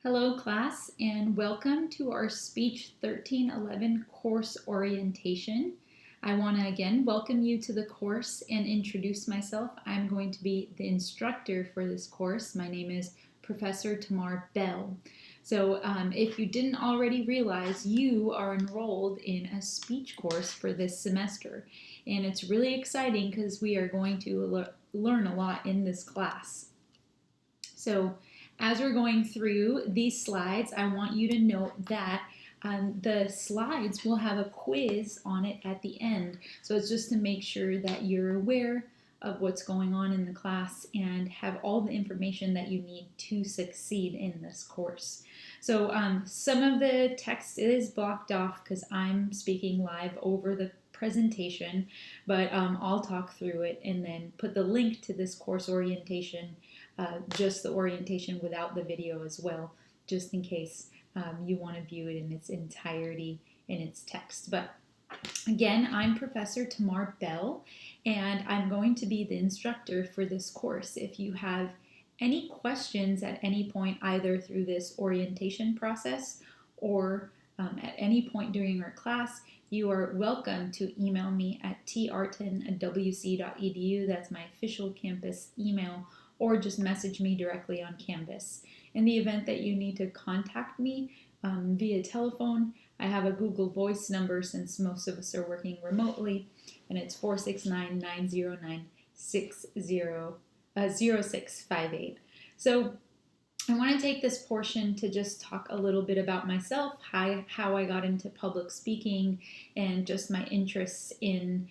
Hello, class, and welcome to our Speech 1311 course orientation. I want to again welcome you to the course and introduce myself. I'm going to be the instructor for this course. My name is Professor Tamar Bell. So, if you didn't already realize, you are enrolled in a speech course for this semester, and it's really exciting because we are going to learn a lot in this class. So, as we're going through these slides, I want you to note that the slides will have a quiz on it at the end. So it's just to make sure that you're aware of what's going on in the class and have all the information that you need to succeed in this course. So some of the text is blocked off because I'm speaking live over the presentation, but I'll talk through it and then put the link to this course orientation, just the orientation without the video as well, just in case you want to view it in its entirety in its text. But again, I'm Professor Tamar Bell, and I'm going to be the instructor for this course. If you have any questions at any point, either through this orientation process or at any point during our class, you are welcome to email me at tarton@wc.edu. That's my official campus email, or just message me directly on Canvas. In the event that you need to contact me via telephone, I have a Google Voice number since most of us are working remotely, and it's 469-909-0658. So I want to take this portion to just talk a little bit about myself, how I got into public speaking, and just my interests in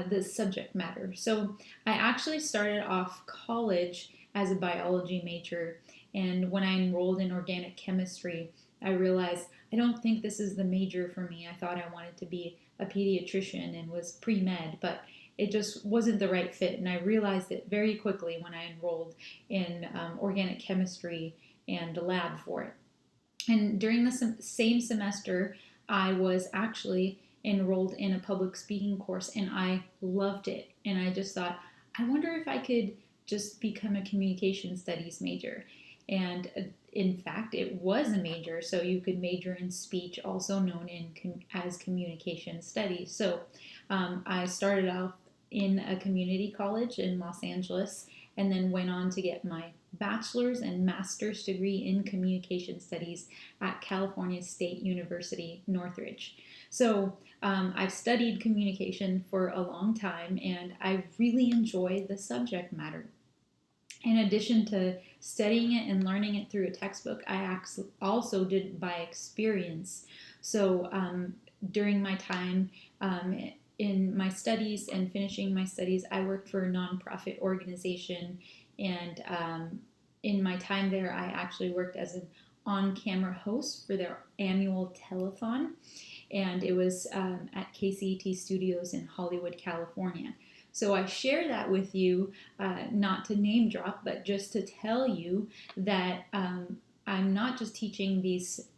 this subject matter. So I actually started off college as a biology major, and when I enrolled in organic chemistry, I realized I don't think this is the major for me. I thought I wanted to be a pediatrician and was pre-med, but it just wasn't the right fit, and I realized it very quickly when I enrolled in organic chemistry and a lab for it. And during the same semester, I was actually enrolled in a public speaking course, and I loved it. And I just thought, I wonder if I could just become a communication studies major. And in fact, it was a major, so you could major in speech, also known as communication studies. So I started off in a community college in Los Angeles, and then went on to get my bachelor's and master's degree in communication studies at California State University, Northridge. So I've studied communication for a long time, and I really enjoy the subject matter. In addition to studying it and learning it through a textbook, I also did by experience. So during my time in my studies and finishing my studies, I worked for a nonprofit organization, and in my time there, I actually worked as an on-camera host for their annual telethon, and it was at KCET Studios in Hollywood, California. So I share that with you, not to name drop, but just to tell you that I'm not just teaching these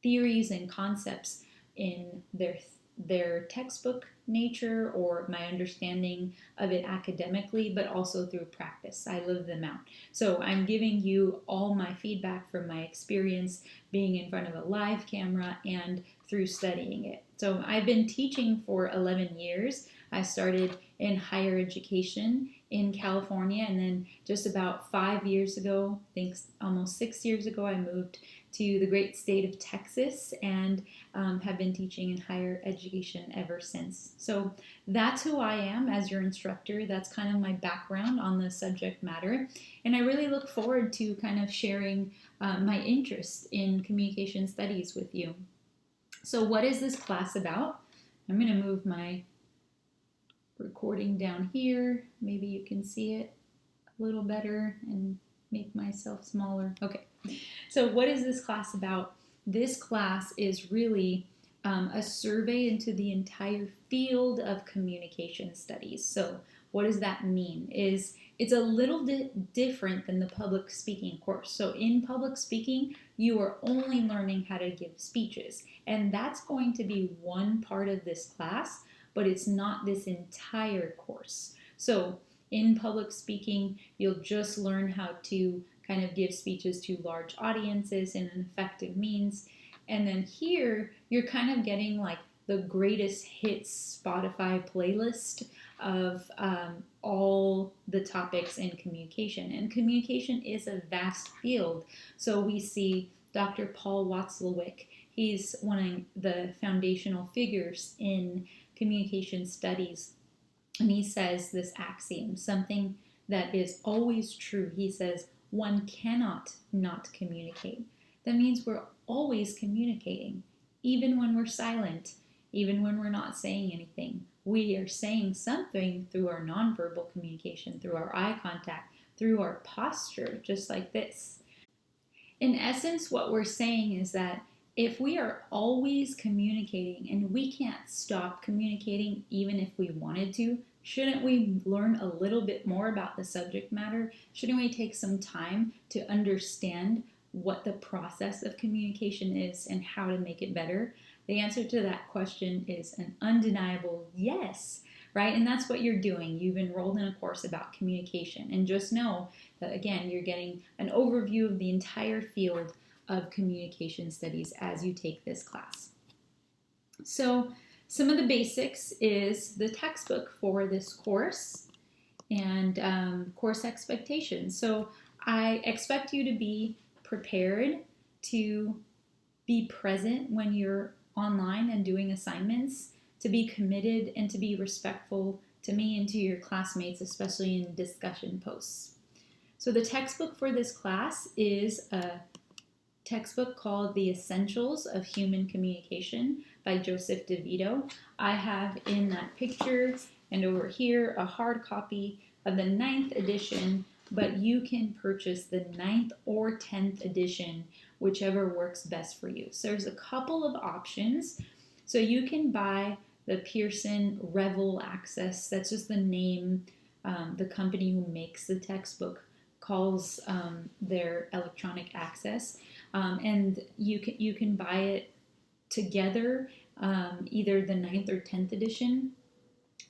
theories and concepts in their textbook nature or my understanding of it academically, but also through practice. I live them out. So I'm giving you all my feedback from my experience being in front of a live camera and through studying it. So I've been teaching for 11 years. I started in higher education in California, and then just about 5 years ago, I think almost 6 years ago, I moved to the great state of Texas, and have been teaching in higher education ever since. So that's who I am as your instructor. That's kind of my background on the subject matter, and I really look forward to kind of sharing my interest in communication studies with you. So what is this class about? I'm going to move my recording down here. Maybe you can see it a little better and make myself smaller. Okay, so what is this class about? This class is really a survey into the entire field of communication studies. So what does that mean? It's a little bit different than the public speaking course. So in public speaking, you are only learning how to give speeches, and that's going to be one part of this class, but it's not this entire course. So in public speaking, you'll just learn how to kind of give speeches to large audiences in an effective means. And then here, you're kind of getting like the greatest hits Spotify playlist of all the topics in communication. And communication is a vast field. So we see Dr. Paul Watzlawick. He's one of the foundational figures in communication studies. And he says this axiom, something that is always true. He says, one cannot not communicate. That means we're always communicating, even when we're silent, even when we're not saying anything. We are saying something through our nonverbal communication, through our eye contact, through our posture, just like this. In essence, what we're saying is that if we are always communicating and we can't stop communicating even if we wanted to, shouldn't we learn a little bit more about the subject matter? Shouldn't we take some time to understand what the process of communication is and how to make it better? The answer to that question is an undeniable yes, right? And that's what you're doing. You've enrolled in a course about communication. And just know that, again, you're getting an overview of the entire field of communication studies as you take this class. So some of the basics is the textbook for this course and course expectations. So I expect you to be prepared to be present when you're online and doing assignments, to be committed and to be respectful to me and to your classmates, especially in discussion posts. So the textbook for this class is a textbook called The Essentials of Human Communication by Joseph DeVito. I have in that picture and over here a hard copy of the 9th edition, but you can purchase the 9th or 10th edition, whichever works best for you. So there's a couple of options. So you can buy the Pearson Revel Access. That's just the name the company who makes the textbook calls their electronic access. And you can buy it together, either the 9th or 10th edition,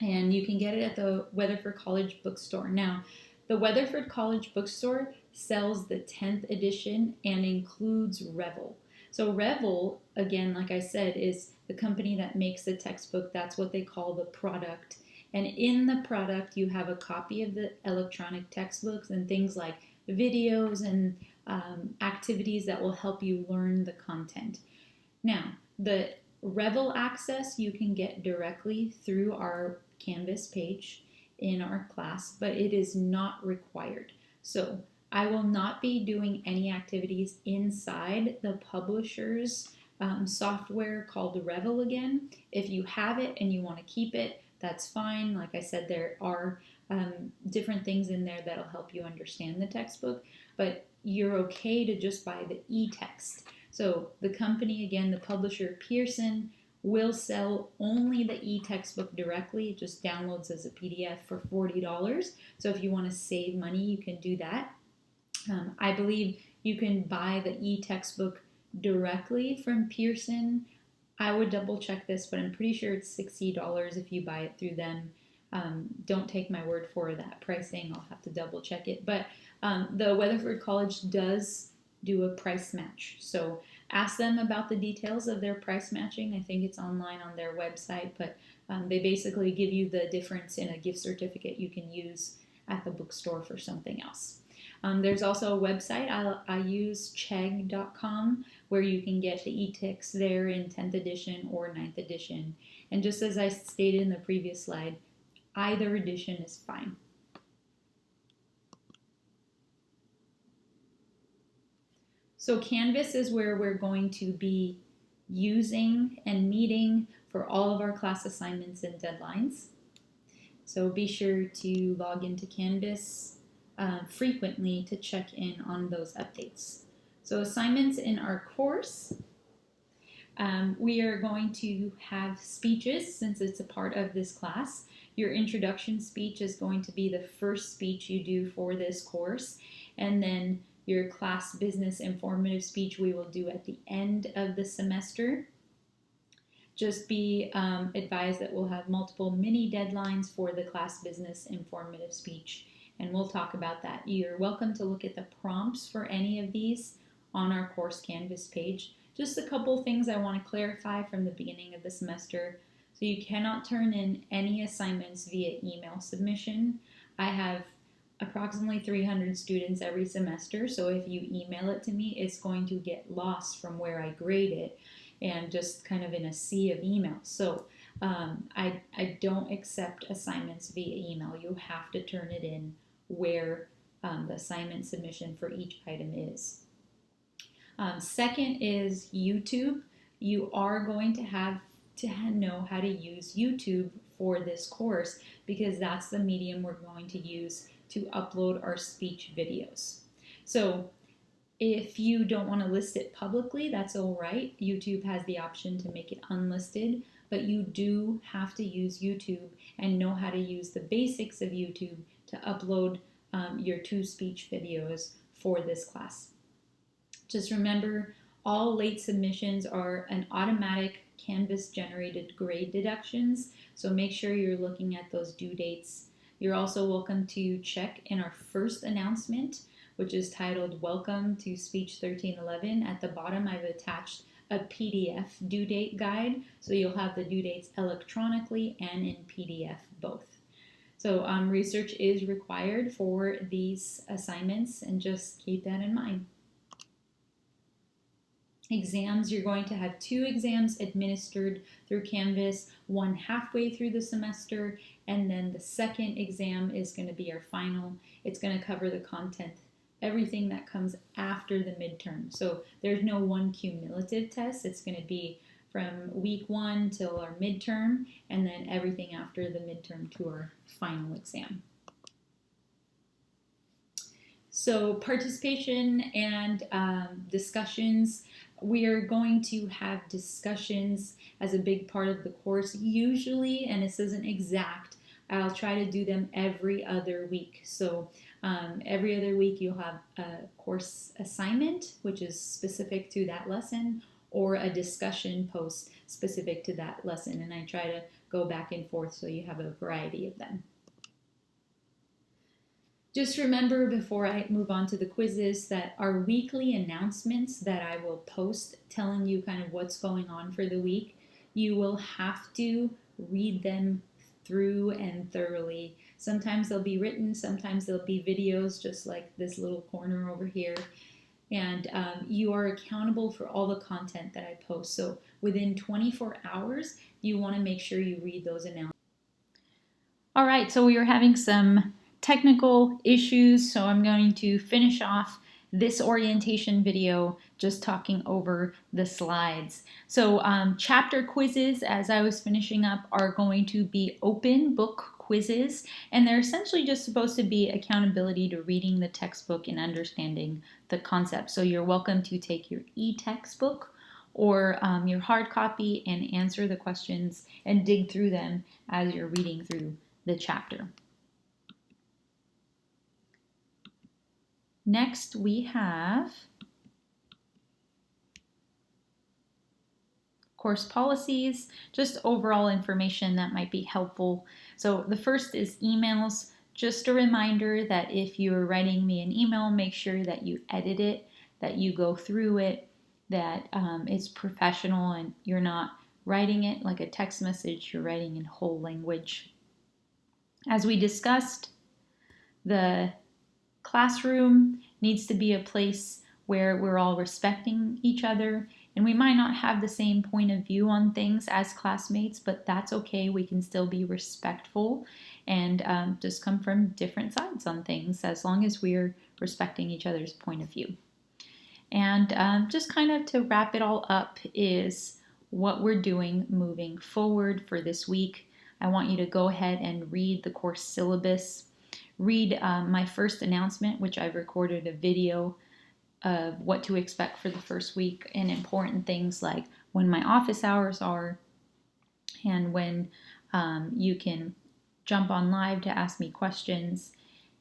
and you can get it at the Weatherford College bookstore. Now, the Weatherford College bookstore sells the 10th edition and includes Revel. So Revel, again, like I said, is the company that makes the textbook. That's what they call the product. And in the product, you have a copy of the electronic textbooks and things like videos and activities that will help you learn the content. Now, the Revel access you can get directly through our Canvas page in our class, but it is not required. So I will not be doing any activities inside the publisher's software called Revel again. If you have it and you want to keep it, that's fine. Like I said, there are different things in there that'll help you understand the textbook, but you're okay to just buy the e-text. So the company, again, the publisher Pearson, will sell only the e-textbook directly. It just downloads as a PDF for $40. So if you want to save money, you can do that. I believe you can buy the e-textbook directly from Pearson. I would double check this, but I'm pretty sure it's $60 if you buy it through them. Don't take my word for that pricing. I'll have to double check it. But the Weatherford College does do a price match. So ask them about the details of their price matching. I think it's online on their website, but they basically give you the difference in a gift certificate you can use at the bookstore for something else. There's also a website. I use Chegg.com where you can get the e-text there in 10th edition or 9th edition. And just as I stated in the previous slide, either edition is fine. So Canvas is where we're going to be using and meeting for all of our class assignments and deadlines. So be sure to log into Canvas frequently to check in on those updates. So assignments in our course, we are going to have speeches since it's a part of this class. Your introduction speech is going to be the first speech you do for this course, and then your class business informative speech we will do at the end of the semester. Just be advised that we'll have multiple mini deadlines for the class business informative speech, and we'll talk about that. You're welcome to look at the prompts for any of these on our course Canvas page. Just a couple things I want to clarify from the beginning of the semester. So you cannot turn in any assignments via email submission. I have approximately 300 students every semester, so if you email it to me, it's going to get lost from where I grade it and just kind of in a sea of emails. So I don't accept assignments via email. You have to turn it in where the assignment submission for each item is. Second is YouTube. You are going to have to know how to use YouTube for this course because that's the medium we're going to use to upload our speech videos. So if you don't want to list it publicly, that's all right. YouTube has the option to make it unlisted, but you do have to use YouTube and know how to use the basics of YouTube to upload your 2 speech videos for this class. Just remember, all late submissions are an automatic Canvas generated grade deductions, so make sure you're looking at those due dates. You're also welcome to check in our first announcement, which is titled Welcome to Speech 1311. At the bottom, I've attached a PDF due date guide, so you'll have the due dates electronically and in PDF both. So research is required for these assignments, and just keep that in mind. Exams, you're going to have 2 exams administered through Canvas, one halfway through the semester, and then the second exam is going to be our final. It's going to cover the content, everything that comes after the midterm. So there's no one cumulative test. It's going to be from week 1 till our midterm, and then everything after the midterm to our final exam. So participation and discussions. We are going to have discussions as a big part of the course usually, and this isn't exact. I'll try to do them every other week. So every other week you'll have a course assignment, which is specific to that lesson, or a discussion post specific to that lesson. And I try to go back and forth so you have a variety of them. Just remember before I move on to the quizzes that our weekly announcements that I will post telling you kind of what's going on for the week, you will have to read them through and thoroughly. Sometimes they'll be written, sometimes they'll be videos just like this little corner over here. And you are accountable for all the content that I post. So within 24 hours, you want to make sure you read those announcements. All right, so we are having some technical issues, so I'm going to finish off this orientation video just talking over the slides. So chapter quizzes, as I was finishing up, are going to be open book quizzes, and they're essentially just supposed to be accountability to reading the textbook and understanding the concept. So you're welcome to take your e-textbook or your hard copy and answer the questions and dig through them as you're reading through the chapter. Next, we have course policies, just overall information that might be helpful. So the first is emails. Just a reminder that if you're writing me an email, make sure that you edit it, that you go through it, that it's professional and you're not writing it like a text message, you're writing in whole language. As we discussed, the classroom needs to be a place where we're all respecting each other, and we might not have the same point of view on things as classmates, but that's okay. We can still be respectful and just come from different sides on things as long as we're respecting each other's point of view. And just kind of to wrap it all up is what we're doing moving forward for this week. I want you to go ahead and read the course syllabus. Read my first announcement, which I've recorded a video of what to expect for the first week and important things like when my office hours are and when you can jump on live to ask me questions,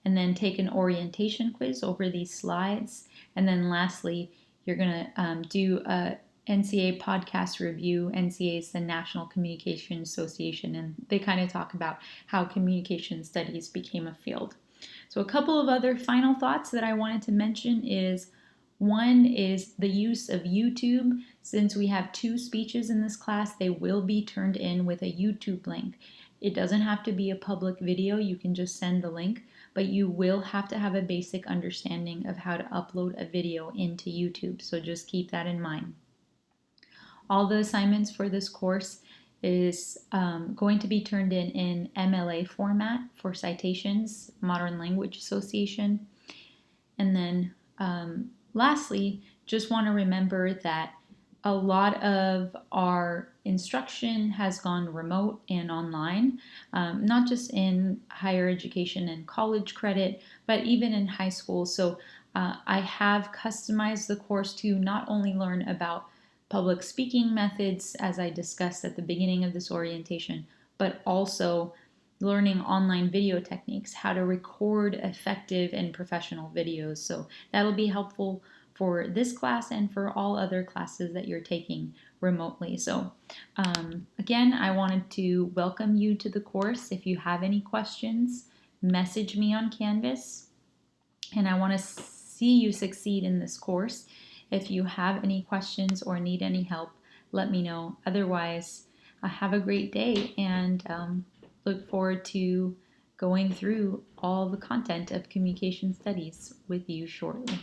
and then take an orientation quiz over these slides. And then lastly, you're going to do a NCA podcast review. NCA is the National Communication Association, and they kind of talk about how communication studies became a field. So a couple of other final thoughts that I wanted to mention is one is the use of YouTube. Since we have 2 speeches in this class, they will be turned in with a YouTube link. It doesn't have to be a public video, you can just send the link, but you will have to have a basic understanding of how to upload a video into YouTube, so just keep that in mind. All the assignments for this course is going to be turned in MLA format for Citations, Modern Language Association. And then lastly, just want to remember that a lot of our instruction has gone remote and online, not just in higher education and college credit, but even in high school. So I have customized the course to not only learn about public speaking methods, as I discussed at the beginning of this orientation, but also learning online video techniques, how to record effective and professional videos. So that'll be helpful for this class and for all other classes that you're taking remotely. So again, I wanted to welcome you to the course. If you have any questions, message me on Canvas, and I want to see you succeed in this course. If you have any questions or need any help, let me know. Otherwise, have a great day, and look forward to going through all the content of communication studies with you shortly.